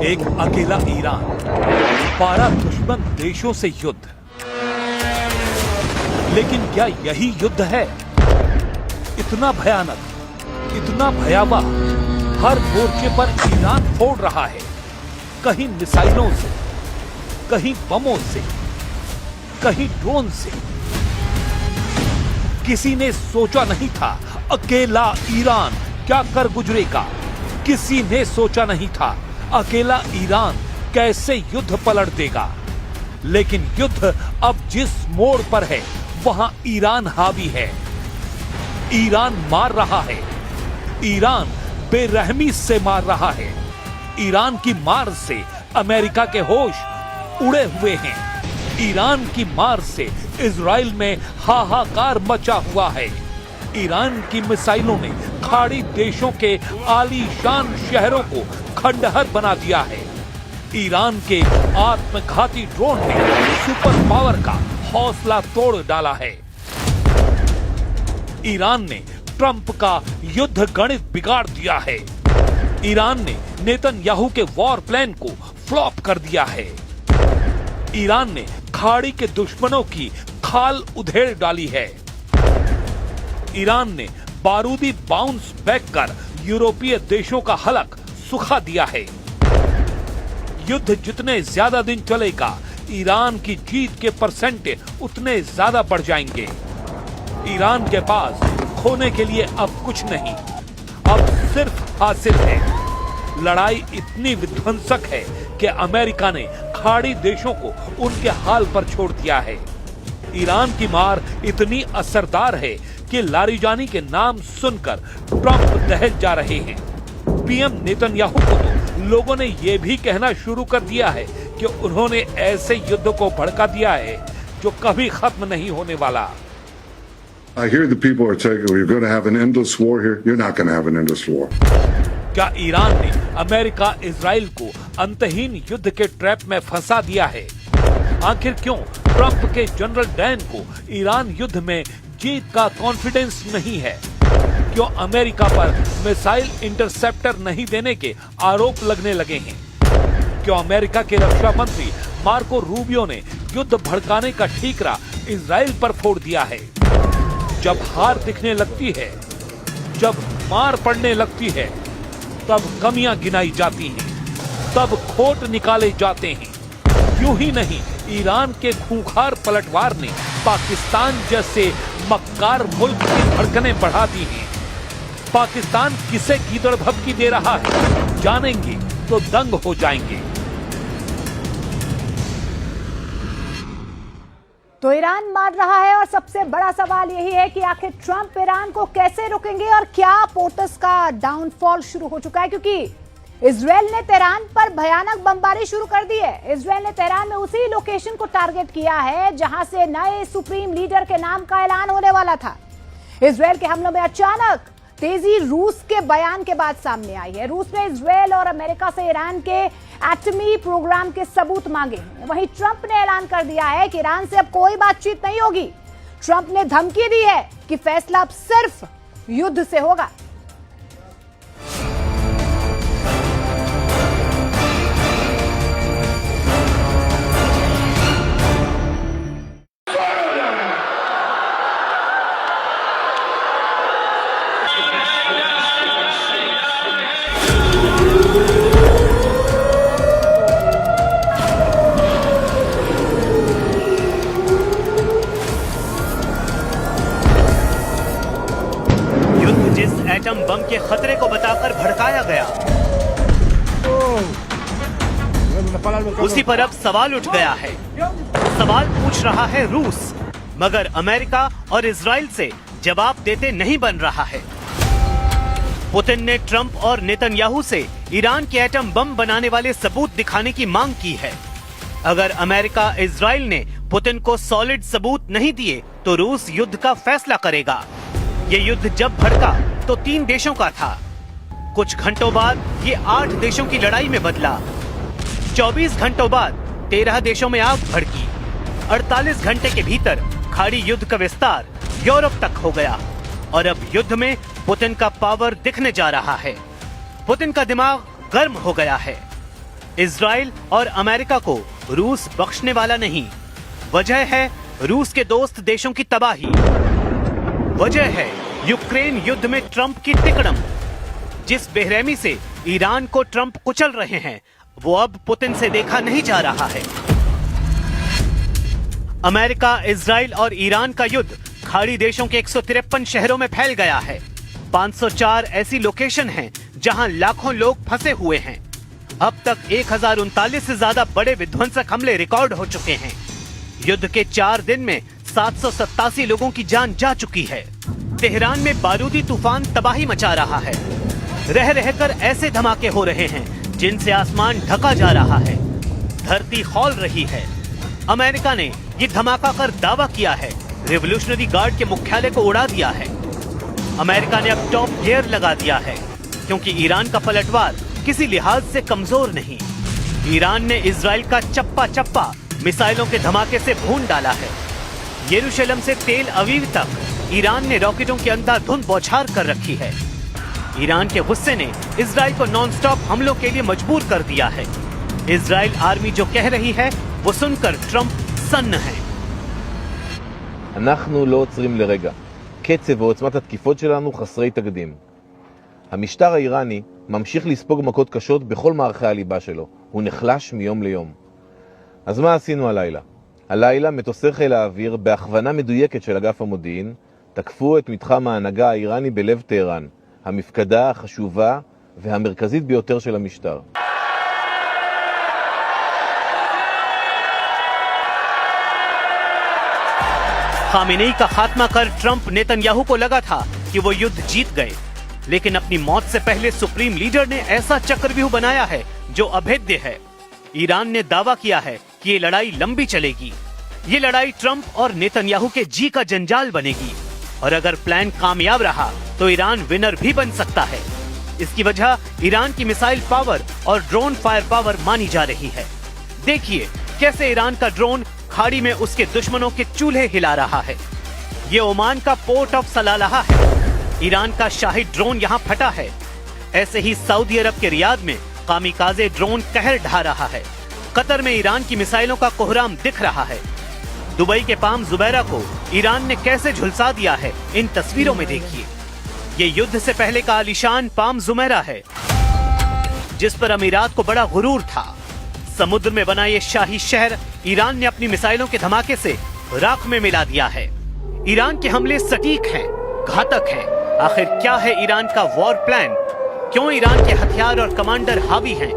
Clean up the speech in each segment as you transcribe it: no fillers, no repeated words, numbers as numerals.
एक अकेला ईरान, 12 दुश्मन देशों से युद्ध। लेकिन क्या यही युद्ध है? इतना भयानक, इतना भयावह, हर मोर्चे पर ईरान फोड़ रहा है, कहीं मिसाइलों से, कहीं बमों से, कहीं ड्रोन से। किसी ने सोचा नहीं था अकेला ईरान क्या कर गुजरेगा। किसी ने सोचा नहीं था अकेला ईरान कैसे युद्ध पलट देगा। लेकिन युद्ध अब जिस मोड़ पर है वहां ईरान हावी है। ईरान मार रहा है, ईरान बेरहमी से मार रहा है। ईरान की मार से अमेरिका के होश उड़े हुए हैं। ईरान की मार से इजराइल में हाहाकार मचा हुआ है। ईरान की मिसाइलों ने खाड़ी देशों के आलीशान शहरों को खंडहर बना दिया है। ईरान के आत्मघाती ड्रोन ने सुपर पावर का हौसला तोड़ डाला है। ईरान ने ट्रंप का युद्ध गणित बिगाड़ दिया है। ईरान ने नेतन्याहू के वॉर प्लान को फ्लॉप कर दिया है। ईरान ने खाड़ी के दुश्मनों की खाल उधेड़ डाली है। ईरान ने बारूदी बाउंस बैक कर यूरोपीय देशों का हलक सुखा दिया है। युद्ध जितने ज्यादा दिन चलेगा, ईरान की जीत के परसेंटेज उतने ज्यादा बढ़ जाएंगे। ईरान के पास खोने के लिए अब कुछ नहीं, अब सिर्फ हासिल है। लड़ाई इतनी विध्वंसक है कि अमेरिका ने खाड़ी देशों को उनके हाल पर छोड़ दिया है। ईरान की मार इतनी असरदार है कि लारिजानी के नाम सुनकर ट्रंप दहल जा रहे हैं। पीएम नेतन्याहू को तो लोगों ने यह भी कहना शुरू कर दिया है कि उन्होंने ऐसे युद्ध को भड़का दिया है जो कभी खत्म नहीं होने वाला। I hear the people are saying we're going to have an endless war here. You're not going to have an endless war. क्या ईरान ने अमेरिका इजराइल को अंतहीन युद्ध के ट्रैप में फंसा दिया है? आखिर क्यों ट्रंप के जनरल डैन को ईरान युद्ध में जीत का कॉन्फिडेंस नहीं है? क्यों अमेरिका पर मिसाइल इंटरसेप्टर नहीं देने के आरोप लगने लगे हैं? क्यों अमेरिका के रक्षा मंत्री मार्को रूबियो ने युद्ध भड़काने का ठीकरा इजराइल पर फोड़ दिया है? जब हार दिखने लगती है, जब मार पड़ने लगती है, तब कमियां गिनाई जाती हैं, तब खोट निकाले जाते हैं। यूं ही नहीं, ईरान के खूंखार पलटवार ने पाकिस्तान जैसे मक्कार मुल्क की धड़कनें बढ़ा दी हैं। पाकिस्तान किसे गीदड़ भभकी दे रहा है, जानेंगे तो दंग हो जाएंगे। तो ईरान मार रहा है और सबसे बड़ा सवाल यही है कि आखिर ट्रंप ईरान को कैसे रोकेंगे और क्या पोटस का डाउनफॉल शुरू हो चुका है, क्योंकि इजराइल ने तेहरान पर भयानक बमबारी शुरू कर दी है। इजराइल ने तेहरान में उसी लोकेशन को टारगेट किया है जहां से नए सुप्रीम लीडर के नाम का ऐलान होने वाला था। इजराइल के हमलों में अचानक तेजी रूस के बयान के बाद सामने आई है। रूस ने इजराइल और अमेरिका से ईरान के एटमी प्रोग्राम के सबूत मांगे हैं। वहीं ट्रंप ने ऐलान कर दिया है कि ईरान से अब कोई बातचीत नहीं होगी। ट्रंप ने धमकी दी है कि फैसला अब सिर्फ युद्ध से होगा। एटम बम के खतरे को बताकर भड़काया गया, उसी पर अब सवाल उठ गया है। सवाल पूछ रहा है रूस, मगर अमेरिका और इजराइल से जवाब देते नहीं बन रहा है। पुतिन ने ट्रंप और नेतन्याहू से ईरान के एटम बम बनाने वाले सबूत दिखाने की मांग की है। अगर अमेरिका इजराइल ने पुतिन को सॉलिड सबूत नहीं दिए तो रूस युद्ध का फैसला करेगा। ये युद्ध जब भड़का तो 3 देशों का था। कुछ घंटों बाद ये 8 देशों की लड़ाई में बदला। 24 घंटों बाद 13 देशों में आग भड़की। 48 घंटे के भीतर खाड़ी युद्ध का विस्तार यूरोप तक हो गया और अब युद्ध में पुतिन का पावर दिखने जा रहा है। पुतिन का दिमाग गर्म हो गया है। इजराइल और अमेरिका को रूस बख्शने वाला नहीं। वजह है रूस के दोस्त देशों की तबाही। वजह है यूक्रेन युद्ध में ट्रंप की तिकड़म। जिस बेरहमी से ईरान को ट्रंप कुचल रहे हैं, वो अब पुतिन से देखा नहीं जा रहा है। अमेरिका, इजराइल और ईरान का युद्ध खाड़ी देशों के 153 शहरों में फैल गया है। 504 ऐसी लोकेशन हैं जहां लाखों लोग फंसे हुए हैं। अब तक 1039 से ज्यादा बड़े विध्वंसक हमले रिकॉर्ड हो चुके हैं। युद्ध के 4 दिन में 787 लोगों की जान जा चुकी है। तेहरान में बारूदी तूफान तबाही मचा रहा है। रह रहकर ऐसे धमाके हो रहे हैं जिनसे आसमान ढका जा रहा है, धरती खौल रही है। अमेरिका ने ये धमाका कर दावा किया है रिवॉल्यूशनरी गार्ड के मुख्यालय को उड़ा दिया है। अमेरिका ने अब टॉप गियर लगा दिया है क्योंकि ईरान का पलटवार किसी लिहाज से कमजोर नहीं। ईरान ने इजराइल का चप्पा चप्पा मिसाइलों के धमाके से भून डाला है। यरूशलेम से तेल अवीव तक ईरान ने रॉकेटों की अंधाधुंध बौछार कर रखी है। ईरान के गुस्से ने इजराइल को नॉनस्टॉप हमलों के लिए मजबूर कर दिया है। इजराइल आर्मी जो कह रही है वो सुनकर ट्रंप सन्न है। אנחנו לא עוצרים לרגע. קצב ועוצמת התקיפות שלנו חסרי תקדים. המשטר האיראני ממשיך לספוג מכות קשות בכל מערכי הליבה שלו. הוא נחלש מיום ליום. אז מה עשינו הלילה? הלילה מטוסי חיל האוויר בהכוונה מדויקת של אגף המודיעין תקפו את מתחם ההנהגה האיראני בלב טהרן, המפקדה החשובה והמרכזית ביותר של המשטר. खामेनेई का खात्मा कर ट्रंप नेतन्याहू को लगा था कि वो युद्ध जीत गए, लेकिन अपनी मौत से पहले सुप्रीम लीडर ने ऐसा चक्रव्यूह बनाया है जो अभेद्य है। ईरान ने दावा किया है कि ये लड़ाई लंबी चलेगी। ये लड़ाई ट्रंप और नेतन्याहू के जी का जंजाल बनेगी और अगर प्लान कामयाब रहा तो ईरान विनर भी बन सकता है। इसकी वजह ईरान की मिसाइल पावर और ड्रोन फायर पावर मानी जा रही है। देखिए कैसे ईरान का ड्रोन खाड़ी में उसके दुश्मनों के चूल्हे हिला रहा है। ये ओमान का पोर्ट ऑफ सलालाह है। ईरान का शाही ड्रोन यहाँ फटा है। ऐसे ही सऊदी अरब के रियाद में कामिकाजे ड्रोन कहर ढा रहा है। कतर में ईरान की मिसाइलों का कोहराम दिख रहा है। दुबई के पाम जुबैरा को ईरान ने कैसे झुलसा दिया है, इन तस्वीरों में देखिए। ये युद्ध से पहले का आलीशान पाम जुमैरा है जिस पर अमीरात को बड़ा गुरूर था। समुद्र में बना ये शाही शहर ईरान ने अपनी मिसाइलों के धमाके से राख में मिला दिया है। ईरान के हमले सटीक हैं, घातक हैं। आखिर क्या है ईरान का वॉर प्लान? क्यों ईरान के हथियार और कमांडर हावी हैं?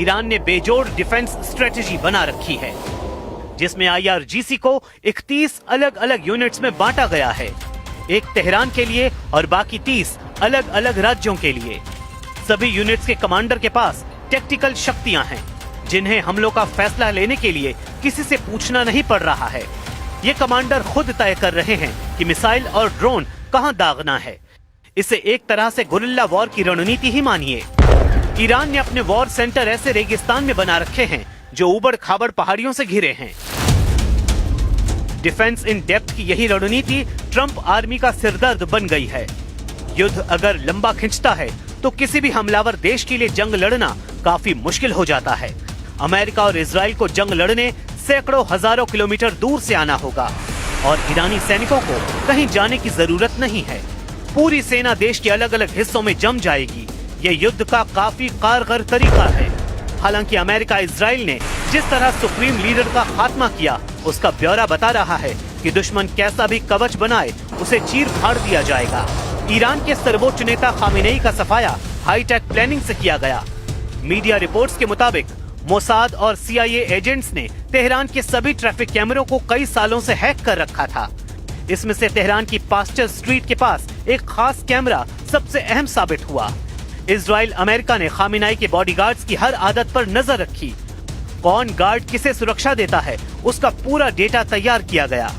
ईरान ने बेजोड़ डिफेंस स्ट्रेटेजी बना रखी है जिसमें IRGC को 31 अलग अलग यूनिट्स में बांटा गया है। एक तेहरान के लिए और बाकी 30 अलग अलग राज्यों के लिए। सभी यूनिट्स के कमांडर के पास टैक्टिकल शक्तियां हैं जिन्हें हमलों का फैसला लेने के लिए किसी से पूछना नहीं पड़ रहा है। ये कमांडर खुद तय कर रहे हैं कि मिसाइल और ड्रोन कहां दागना है। इसे एक तरह से गुरिल्ला वॉर की रणनीति ही मानिए। ईरान ने अपने वॉर सेंटर ऐसे रेगिस्तान में बना रखे हैं जो उबड़ खाबड़ पहाड़ियों से घिरे हैं। डिफेंस इन डेप्थ की यही रणनीति ट्रंप आर्मी का सिरदर्द बन गई है। युद्ध अगर लंबा खिंचता है तो किसी भी हमलावर देश के लिए जंग लड़ना काफी मुश्किल हो जाता है। अमेरिका और इजराइल को जंग लड़ने सैकड़ों हजारों किलोमीटर दूर से आना होगा और ईरानी सैनिकों को कहीं जाने की जरूरत नहीं है। पूरी सेना देश के अलग अलग हिस्सों में जम जाएगी। ये युद्ध का काफी कारगर तरीका है। हालांकि अमेरिका इजराइल ने जिस तरह सुप्रीम लीडर का खात्मा किया उसका ब्यौरा बता रहा है कि दुश्मन कैसा भी कवच बनाए उसे चीर फाड़ दिया जाएगा। ईरान के सर्वोच्च नेता खामेनेई का सफाया हाईटेक प्लानिंग से किया गया। मीडिया रिपोर्ट्स के मुताबिक मोसाद और CIA एजेंट्स ने तेहरान के सभी ट्रैफिक कैमरों को कई सालों से हैक कर रखा था। इसमें से तेहरान की पास्टर स्ट्रीट के पास एक खास कैमरा सबसे अहम साबित हुआ। इजराइल अमेरिका ने खामेनेई के बॉडीगार्ड्स की हर आदत पर नजर रखी। कौन गार्ड किसे सुरक्षा देता है उसका पूरा डेटा तैयार किया गया।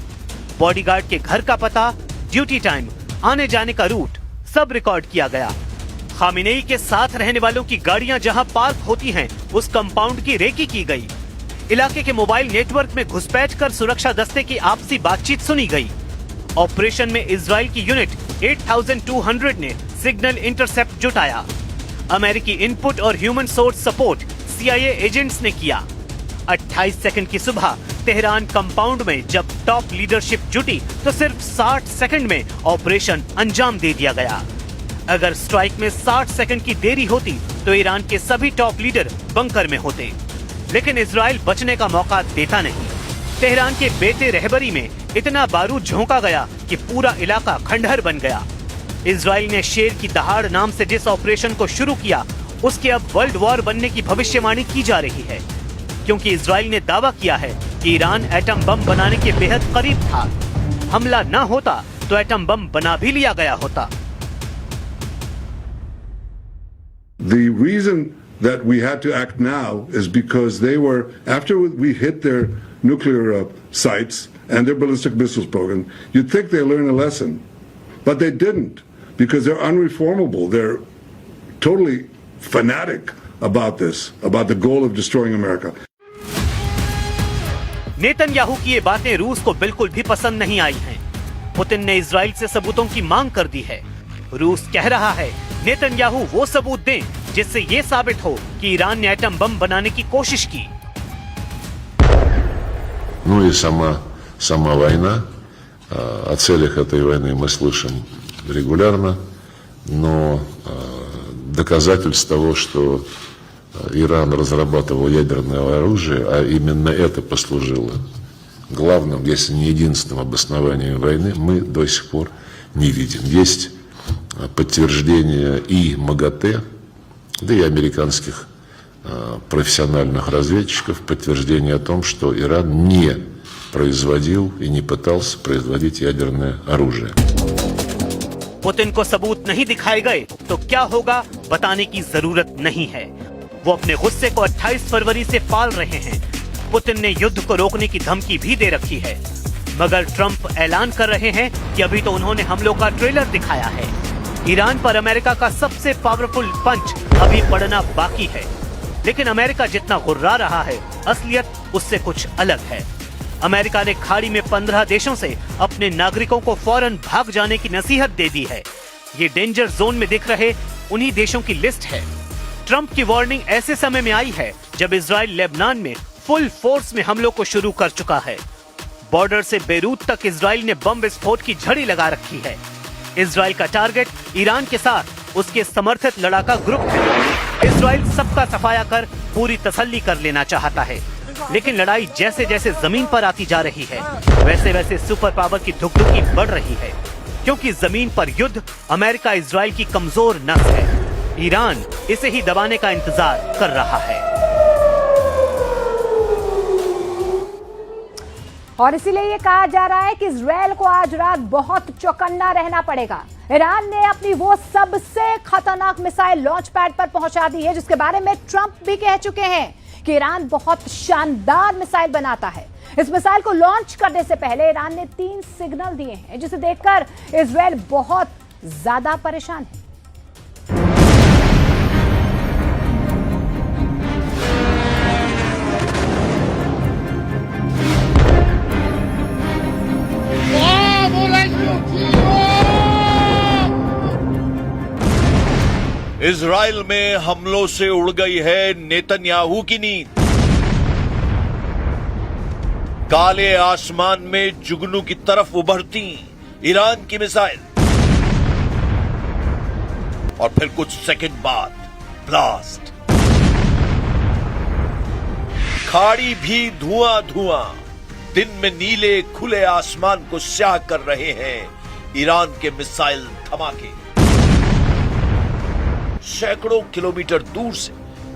बॉडीगार्ड के घर का पता, ड्यूटी टाइम, आने जाने का रूट सब रिकॉर्ड किया गया। खामेनेई के साथ रहने वालों की गाड़ियां जहां पार्क होती हैं, उस कंपाउंड की रेकी की गई। इलाके के मोबाइल नेटवर्क में घुसपैठ कर सुरक्षा दस्ते की आपसी बातचीत सुनी गई। ऑपरेशन में इजराइल की यूनिट 8200 ने सिग्नल इंटरसेप्ट जुटाया। अमेरिकी इनपुट और human source support CIA agents ने किया। 28 सेकंड की सुबह तेहरान कंपाउंड में जब टॉप लीडरशिप जुटी तो सिर्फ 60 सेकंड में ऑपरेशन अंजाम दे दिया गया। अगर स्ट्राइक में 60 सेकंड की देरी होती तो ईरान के सभी टॉप लीडर बंकर में होते, लेकिन इजराइल बचने का मौका देता नहीं। तेहरान के बेते रहबरी में इतना बारूद झोंका गया कि पूरा इलाका खंडहर बन गया। इजराइल ने शेर की दहाड़ नाम से जिस ऑपरेशन को शुरू किया उसके अब वर्ल्ड वॉर बनने की भविष्यवाणी की जा रही है, क्योंकि इजराइल ने दावा किया है कि ईरान एटम बम बनाने के बेहद करीब था। हमला न होता तो एटम बम बना भी लिया गया होता। The reason that we had to act now is because they were, after we hit their nuclear sites and their ballistic missiles program, you'd think they learned a lesson. But they didn't, because they're unreformable. They're totally fanatic about this, about the goal of destroying America. Netanyahu की ये बातें रूस को बिल्कुल भी पसंद नहीं आई हैं। पुतिन ने इजराइल से सबूतों की मांग कर दी है। रूस कह रहा है नेतन्याहू वो सबूत दें जिससे ये साबित हो कि ईरान ने एटम बम बनाने की कोशिश की। Ну и сама война. О целях этой войны мы слышим регулярно, но доказательств того, что Иран разрабатывал ядерное оружие, а именно это послужило главным, если не единственным обоснованием войны, мы до сих пор не видим. Есть подтверждение и МАГАТЭ, да и американских профессиональных разведчиков, подтверждение о том, что Иран не производил и не пытался производить ядерное оружие. पुतिन को सबूत नहीं दिखाए गए तो क्या होगा बताने की जरूरत नहीं है। वो अपने गुस्से को 28 फरवरी से पाल रहे हैं। पुतिन ने युद्ध को रोकने की धमकी भी दे रखी है, मगर ट्रंप ऐलान कर रहे हैं कि अभी तो उन्होंने हमलों का ट्रेलर दिखाया है। ईरान पर अमेरिका का सबसे पावरफुल पंच अभी पड़ना बाकी है, लेकिन अमेरिका जितना गुर्रा रहा है असलियत उससे कुछ अलग है। अमेरिका ने खाड़ी में 15 देशों से अपने नागरिकों को फौरन भाग जाने की नसीहत दे दी है। ये डेंजर जोन में दिख रहे उन्हीं देशों की लिस्ट है। ट्रंप की वार्निंग ऐसे समय में आई है जब इजराइल लेबनान में फुल फोर्स में हमलों को शुरू कर चुका है। बॉर्डर से बेरूत तक इजराइल ने बम विस्फोट की झड़ी लगा रखी है। इजराइल का टारगेट ईरान के साथ उसके समर्थित लड़ाका ग्रुप है। इजराइल सबका सफाया कर पूरी तसल्ली कर लेना चाहता है, लेकिन लड़ाई जैसे जैसे जमीन पर आती जा रही है वैसे वैसे सुपर पावर की धुकधुकी बढ़ रही है, क्योंकि जमीन पर युद्ध अमेरिका इजराइल की कमजोर नस है। ईरान इसे ही दबाने का इंतजार कर रहा है। और इसीलिए ये कहा जा रहा है कि इजराइल को आज रात बहुत चौकन्ना रहना पड़ेगा। ईरान ने अपनी वो सबसे खतरनाक मिसाइल लॉन्च पैड पर पहुंचा दी है, जिसके बारे में ट्रंप भी कह चुके हैं कि ईरान बहुत शानदार मिसाइल बनाता है। इस मिसाइल को लॉन्च करने से पहले ईरान ने 3 सिग्नल दिए हैं, जिसे देखकर इजराइल बहुत ज्यादा परेशान है। इजराइल में हमलों से उड़ गई है नेतन्याहू की नींद। काले आसमान में जुगनू की तरफ उभरती ईरान की मिसाइल और फिर कुछ सेकंड बाद ब्लास्ट। खाड़ी भी धुआं धुआं, दिन में नीले खुले आसमान को स्याह कर रहे हैं ईरान के मिसाइल धमाके। सैकड़ों किलोमीटर दूर से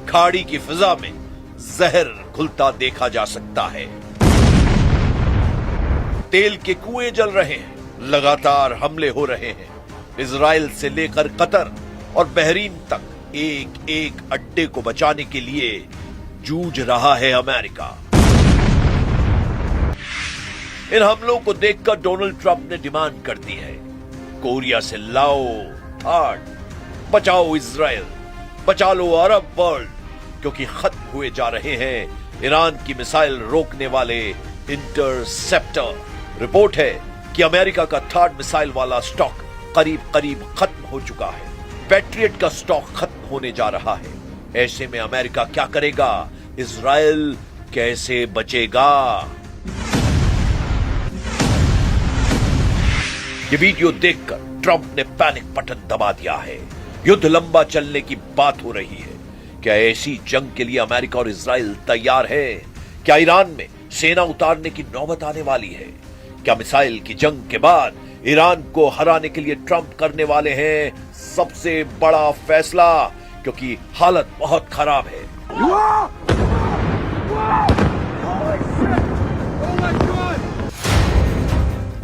खाड़ी की फिजा में जहर घुलता देखा जा सकता है। तेल के कुएं जल रहे हैं, लगातार हमले हो रहे हैं। इजराइल से लेकर कतर और बहरीन तक एक एक अड्डे को बचाने के लिए जूझ रहा है अमेरिका। इन हमलों को देखकर डोनाल्ड ट्रंप ने डिमांड कर दी है, कोरिया से लाओ हार्ड, बचाओ इजराइल, बचा लो अरब वर्ल्ड, क्योंकि खत्म हुए जा रहे हैं ईरान की मिसाइल रोकने वाले इंटरसेप्टर। रिपोर्ट है कि अमेरिका का 3rd मिसाइल वाला स्टॉक करीब करीब खत्म हो चुका है। पैट्रियट का स्टॉक खत्म होने जा रहा है। ऐसे में अमेरिका क्या करेगा? इजराइल कैसे बचेगा? ये वीडियो देखकर ट्रंप ने पैनिक बटन दबा दिया है। युद्ध लंबा चलने की बात हो रही है। क्या ऐसी जंग के लिए अमेरिका और इजराइल तैयार है? क्या ईरान में सेना उतारने की नौबत आने वाली है? क्या मिसाइल की जंग के बाद ईरान को हराने के लिए ट्रंप करने वाले हैं सबसे बड़ा फैसला? क्योंकि हालत बहुत खराब है।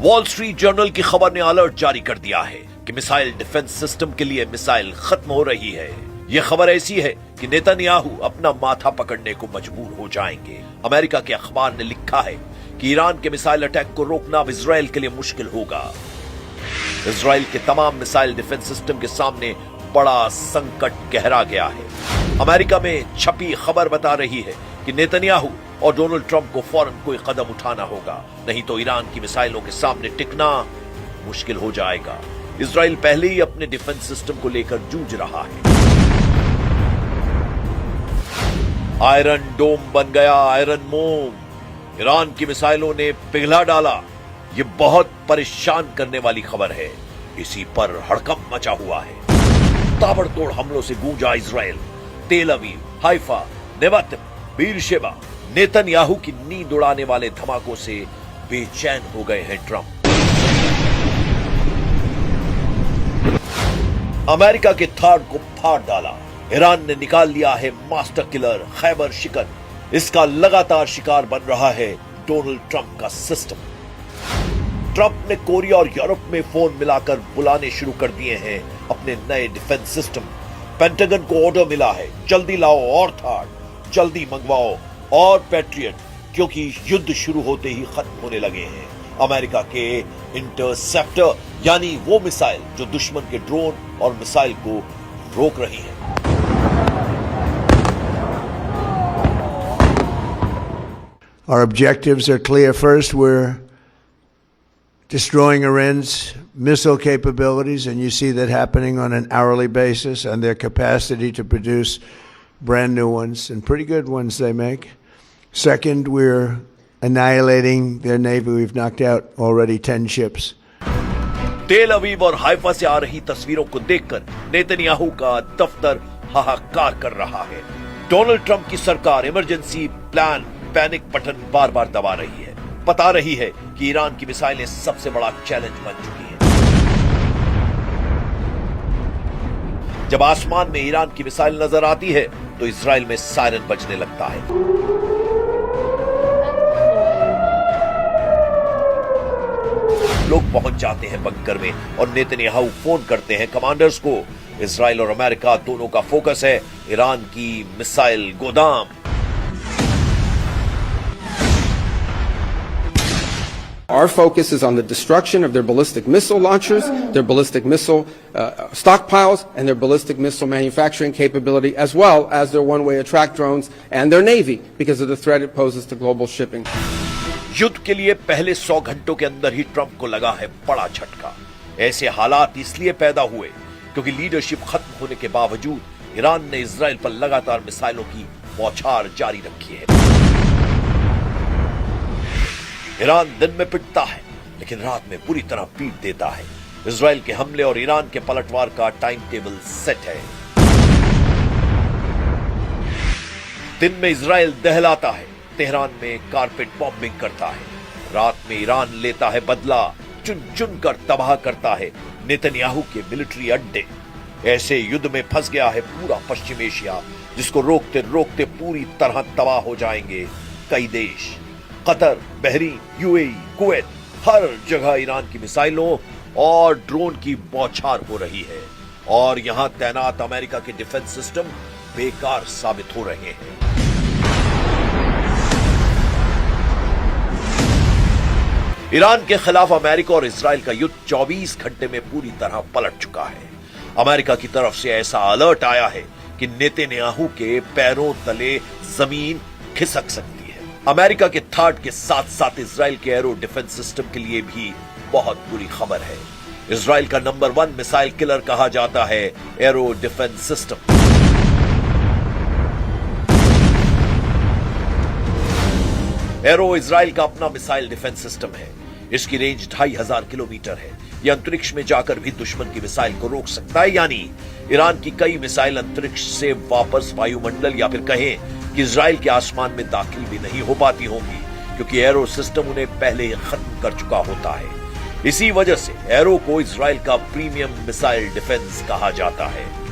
वॉल स्ट्रीट जर्नल की खबर ने अलर्ट जारी कर दिया है कि मिसाइल डिफेंस सिस्टम के लिए मिसाइल खत्म हो रही है। यह खबर ऐसी है कि नेतन्याहू अपना माथा पकड़ने को मजबूर हो जाएंगे। अमेरिका के अखबार ने लिखा है कि ईरान के मिसाइल अटैक को रोकना अब इजराइल के लिए मुश्किल होगा। इजराइल के तमाम मिसाइल डिफेंस सिस्टम के सामने बड़ा संकट गहरा गया है। अमेरिका में छपी खबर बता रही है कि नेतन्याहू और डोनाल्ड ट्रंप को फौरन कोई कदम उठाना होगा, नहीं तो ईरान की मिसाइलों के सामने टिकना मुश्किल हो जाएगा। इजराइल पहले ही अपने डिफेंस सिस्टम को लेकर जूझ रहा है। आयरन डोम बन गया आयरन मोम। ईरान की मिसाइलों ने पिघला डाला। ये बहुत परेशान करने वाली खबर है। इसी पर हड़कंप मचा हुआ है। ताबड़तोड़ हमलों से गूंजा इजराइल। तेल Aviv, Haifa, Nevatim, Beersheba. Netanyahu की नींद उड़ाने वाले धमाकों से बेचैन हो गए हैं ट्रंप। अमेरिका के थाड को फाड़ डाला। ईरान ने निकाल लिया है मास्टर किलर खैबर शिकन। इसका लगातार शिकार बन रहा है डोनाल्ड ट्रंप का सिस्टम। ट्रंप ने कोरिया और यूरोप में फोन मिलाकर बुलाने शुरू कर दिए हैं अपने नए डिफेंस सिस्टम। पेंटागन को ऑर्डर मिला है, जल्दी लाओ और थाड, जल्दी मंगवाओ और पैट्रियट, क्योंकि युद्ध शुरू होते ही खत्म होने लगे हैं। अमेरिका के इंटरसेप्टर यानी वो मिसाइल जो दुश्मन के ड्रोन और मिसाइल को रोक रही है। Our objectives are clear. First, we're destroying Iran's missile capabilities, and you see that happening on an hourly basis, and their capacity to produce brand new ones, and pretty good ones they make. Second, we're annihilating their navy. We've knocked out already 10 ships. तेल अवीव और Haifa से आ रही तस्वीरों को देखकर Netanyahu का दफ्तर हाहाकार कर रहा है। डोनाल्ड ट्रंप की सरकार इमरजेंसी प्लान पैनिक बटन बार बार दबा रही है। बता रही है कि ईरान की मिसाइलें सबसे बड़ा चैलेंज बन चुकी हैं। जब आसमान में ईरान की मिसाइल नजर आती है तो इजराइल में सायरन बजने लगता है। लोग पहुंच जाते हैं बंकर में और नेतन्याहू फोन करते हैं कमांडर्स को। इजराइल और अमेरिका दोनों का फोकस है ईरान की मिसाइल गोदाम। Our focus is on the destruction of their ballistic missile launchers, their ballistic missile stockpiles, and their ballistic missile manufacturing capability, as well as their one-way attract drones and their navy, because of the threat it poses to global shipping. युद्ध के लिए पहले 100 घंटों के अंदर ही Trump को लगा है बड़ा झटका। ऐसे हालात इसलिए पैदा हुए क्योंकि लीडरशिप खत्म होने के बावजूद ईरान ने इजराइल पर लगातार मिसाइलों की बौछार जारी रखी है। ईरान दिन में पिटता है लेकिन रात में बुरी तरह पीट देता है। इजराइल के हमले और ईरान के पलटवार का टाइम टेबल सेट है। दिन में इजराइल दहलाता है, तेहरान में कारपेट बॉम्बिंग करता है। रात में ईरान लेता है बदला, चुन चुन कर तबाह करता है नेतन्याहू के मिलिट्री अड्डे। ऐसे युद्ध में फंस गया है पूरा पश्चिम एशिया, जिसको रोकते रोकते पूरी तरह तबाह हो जाएंगे कई देश। कतर, बहरीन, यूएई, कुवैत, हर जगह ईरान की मिसाइलों और ड्रोन की बौछार हो रही है और यहां तैनात अमेरिका के डिफेंस सिस्टम बेकार साबित हो रहे हैं। ईरान के खिलाफ अमेरिका और इजराइल का युद्ध 24 घंटे में पूरी तरह पलट चुका है। अमेरिका की तरफ से ऐसा अलर्ट आया है कि नेतन्याहू के पैरों तले जमीन खिसक सकती है। अमेरिका के थाड के साथ साथ इजराइल के एरो डिफेंस सिस्टम के लिए भी बहुत बुरी खबर है। इजराइल का नंबर 1 मिसाइल किलर कहा जाता है arrow defence system. Arrow Israel का अपना मिसाइल डिफेंस सिस्टम है। इसकी रेंज 2500 किलोमीटर है। यह अंतरिक्ष में जाकर भी दुश्मन की मिसाइल को रोक सकता है, यानी ईरान की कई मिसाइल अंतरिक्ष से वापस वायुमंडल या फिर कहें कि इजराइल के आसमान में दाखिल भी नहीं हो पाती होंगी, क्योंकि एरो सिस्टम उन्हें पहले ही खत्म कर चुका होता है। इसी वजह से एरो को इजराइल का प्रीमियम मिसाइल डिफेंस कहा जाता है।